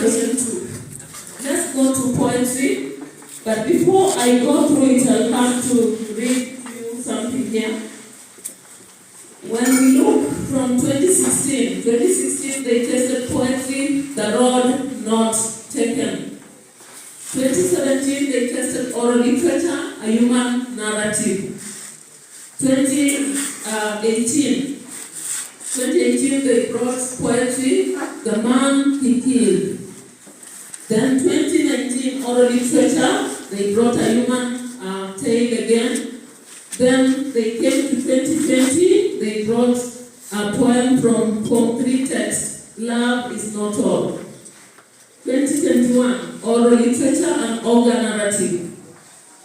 question 2. Let's go to poetry. But before I go through it, I'll have to read you something here. When we look from 2016 they tested poetry, the road not taken. 2017 they tested oral literature, a human narrative. 2018 they brought poetry, the man he killed. Then 2019 oral literature, they brought a human tale again. Then they came to 2020, they brought a poem from three texts, Love is Not All. 2021, oral literature and organ narrative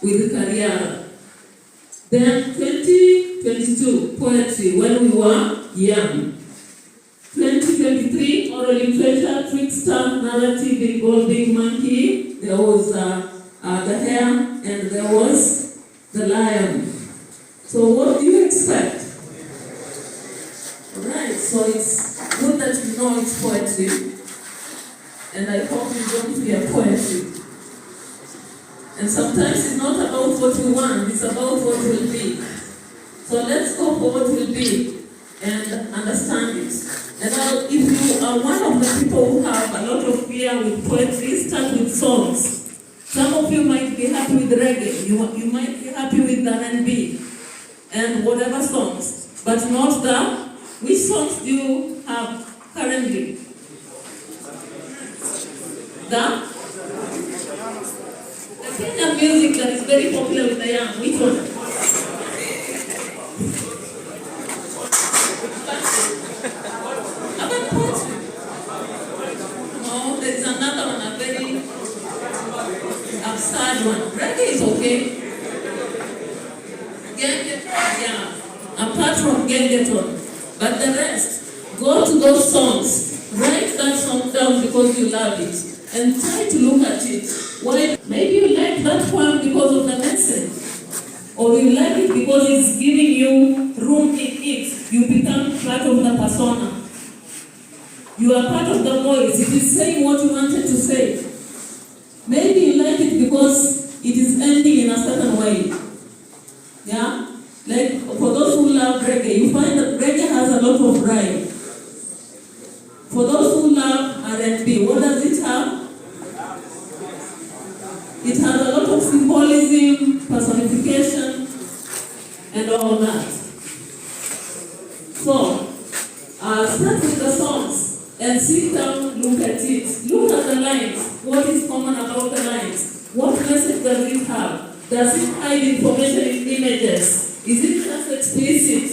with Kariara. Then 2022, poetry, When We Were Young. 2023, oral literature, trickster narrative involving monkey. There was the hare and there was the lion. So what do you expect? Alright, so it's good that you know it's poetry. And I hope it's going to be a poetry. And sometimes it's not about what we want, it's about what will be. So let's go for what will be and understand it. And if you are one of the people who have a lot of fear with poetry, start with songs. Some of you might be happy with reggae, you might be happy with R&B and whatever songs, but not which songs do you have currently? The Kenyan music that is very popular with the young, which one? About poetry? No, there is another one, a very absurd one. Reggae is okay. Yeah, apart from Gengeton. But the rest, go to those songs. Write that song down because you love it. And try to look at it. Why? Maybe you like that poem because of the message. Or you like it because it's giving you room in it. You become part of the persona. You are part of the voice. It is saying what you wanted to say. Maybe you like it because it is ending in a certain way. Yeah? Like for those who love reggae, you find that reggae has a lot of rhyme. For those who love R&B, what does it have? It has a lot of symbolism, personification, and all that. So, start with the songs and sit down, look at it. Look at the lines. What is common about the lines? What message does it have? Does it hide information in images? Is it just explicit?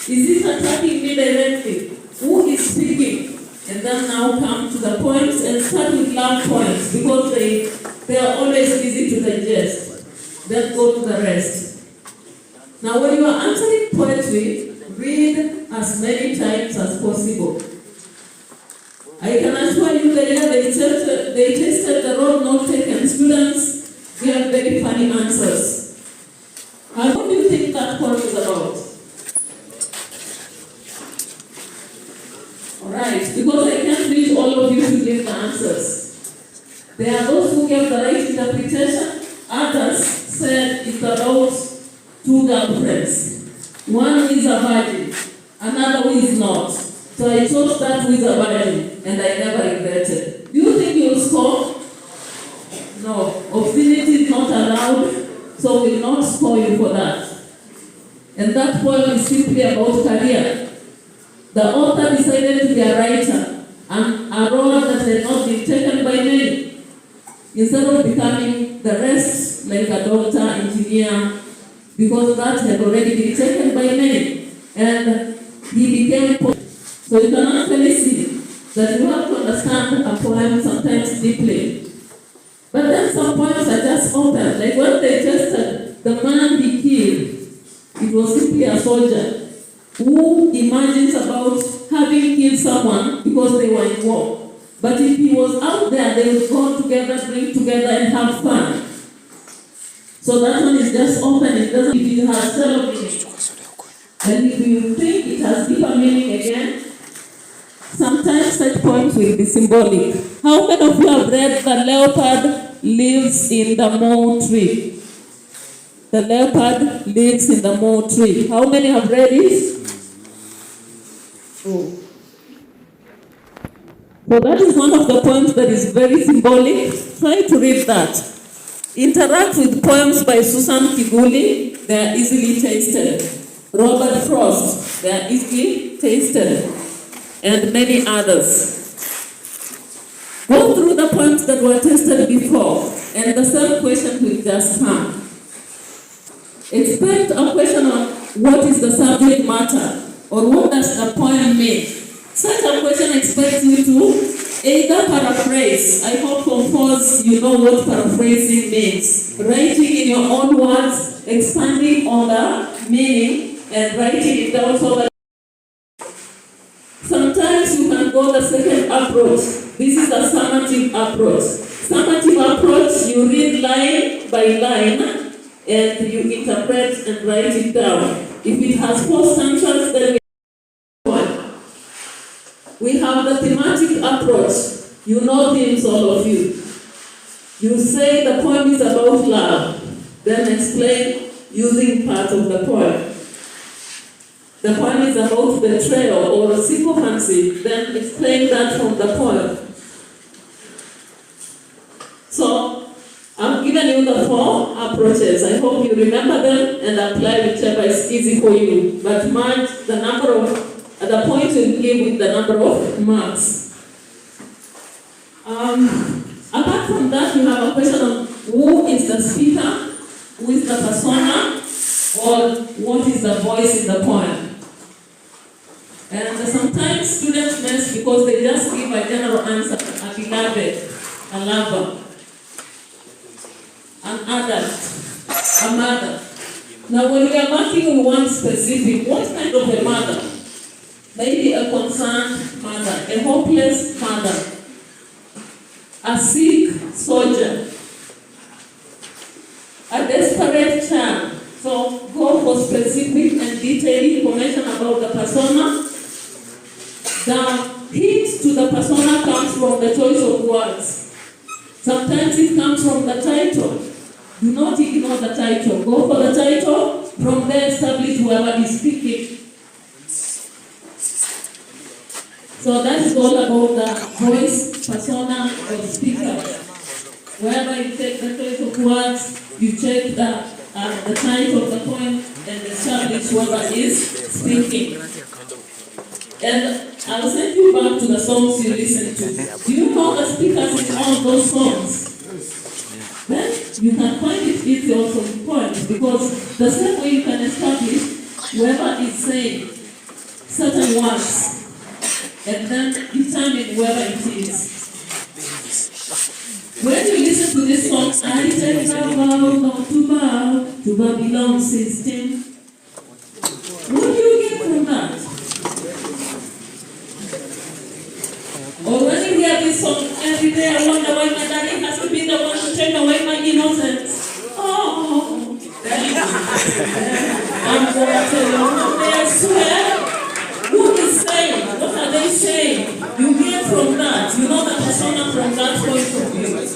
Is it attacking me directly? Who is speaking? And then now come to the points and start with love points because they are always easy to digest. Then go to the rest. Now when you are answering poetry, read as many times as possible. I can assure you that they tested the road not taken. Students gave very funny answers. And what do you think that poem is about? Alright, because I can't read all of you to give the answers. There are those who gave the right interpretation. Others said it's about two girlfriends. One is a virgin, another who is not. So I chose that who is a virgin, and I never regretted. Do you think you'll score? No, obscenity is not allowed, so we'll not score you for that. And that poem is simply about career. The author decided to be a writer, and a role that had not been taken by many. Instead of becoming the rest, like a doctor, engineer, because that had already been taken by many. And he became a poet. So you can actually see that you have to understand a poem sometimes deeply. But then some poems are just open. Like when they tested the man he killed, it was simply a soldier who imagines about having killed someone because they were in war. But if he was out there, they would go together, drink together, and have fun. So that one is just open. It doesn't, if it has shallow meaning. And if you think it has deeper meaning again, Sometimes such poems will be symbolic. How many of you have read The Leopard Lives in the Mo Tree? The leopard lives in the Mo Tree. How many have read it? Oh. So that is one of the poems that is very symbolic. Try to read that. Interact with poems by Susan Kivuli. They are easily tasted. Robert Frost. They are easily tasted. And many others. Go through the poems that were tested before, and the same question will just come. Expect a question on what is the subject matter, or what does the poem mean. Such a question expects you to either paraphrase. I hope from first you know what paraphrasing means. Writing in your own words, expanding on the meaning, and writing it down so that sometimes you can go the second approach. This is the summative approach. Summative approach, you read line by line and you interpret and write it down. If it has 4 stanzas, then we have the thematic approach. You know themes, all of you. You say the poem is about love, then explain using part of the poem. The poem is about betrayal or sycophancy, then explain that from the poem. So, I've given you the 4 approaches. I hope you remember them and apply whichever is easy for you. But mark the number of the points you give with the number of marks. Apart from that, you have a question on who is the speaker, who is the persona, or what is the voice in the poem. And sometimes students mess because they just give a general answer: a beloved, a lover, an adult, a mother. Now when we are marking, we want specific. What kind of a mother? Maybe a concerned mother, a hopeless mother, a sick soldier, a desperate child. So go for specific and detailed information about the persona. The hint to the persona comes from the choice of words. Sometimes it comes from the title. Do not ignore the title. Go for the title. From there, establish whoever is speaking. So that is all about the voice, persona, or speaker. Wherever you take the choice of words, you check the title of the poem and establish whoever is speaking. And I'll send you back to the songs you listen to. Do you know the speakers in all those songs? Then you can find it easy also in poems, because the same way you can establish whoever is saying certain words and then determine whoever it is. When you listen to this song, I take a vow not to Babylon system. What do you get from that? Or when you hear this song every day, I wonder why my daddy has to be the one to take away my innocence. Oh, daddy. I'm going to tell you, I swear. Who is saying? What are they saying? You hear from that. You know the persona from that point of view.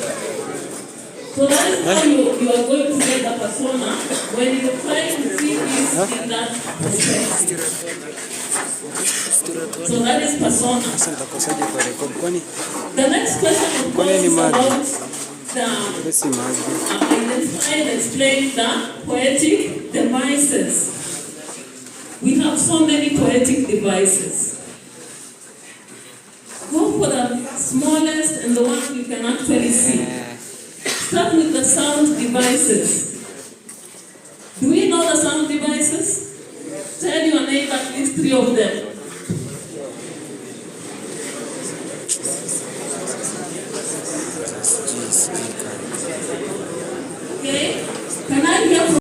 So that is how you are going to get the persona when you try to see this in that perspective. So that is persona. The next question, of course, is about the identify and explain the poetic devices. We have so many poetic devices. Go for the smallest and the one you can actually see. Start with the sound devices. Do we know the sound devices? Tell your neighbor at least 3 of them.